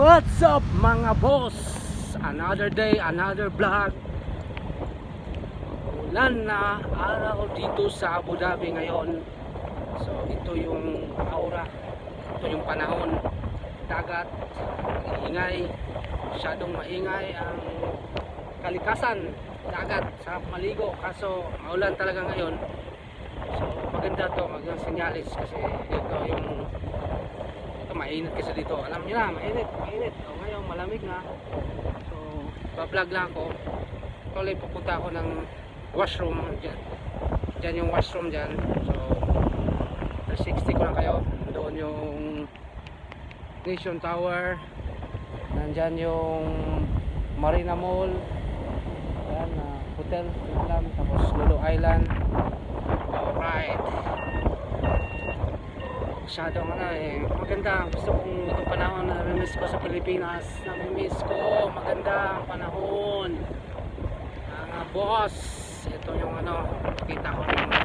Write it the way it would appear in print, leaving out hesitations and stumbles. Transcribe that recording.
What's up mga boss? Another day, another vlog. Ulan na araw dito sa Abu Dhabi ngayon. So ito yung aura, ito yung panahon. Dagat, ingay, masyadong maingay ang kalikasan. Dagat, sarap maligo, kaso maulan talaga ngayon. So maganda to, magandang senyalis kasi ito yung mainit kasi dito. Alam niyo na, mainit. O, ngayon malamig na. So, pa-vlog lang ako. Tuloy pupunta ako ng washroom dyan. Dyan yung washroom dyan. So, 360 ko lang kayo. Doon yung Nation Tower. Nandyan yung Marina Mall. Ayan, hotel. Tapos Lulu Island. Alright. Masyadong maganda. Gusto kong itong panahon na nami-miss ko sa Pilipinas. Nami-miss ko, maganda ang panahon. Boss, ito yung kita ko ng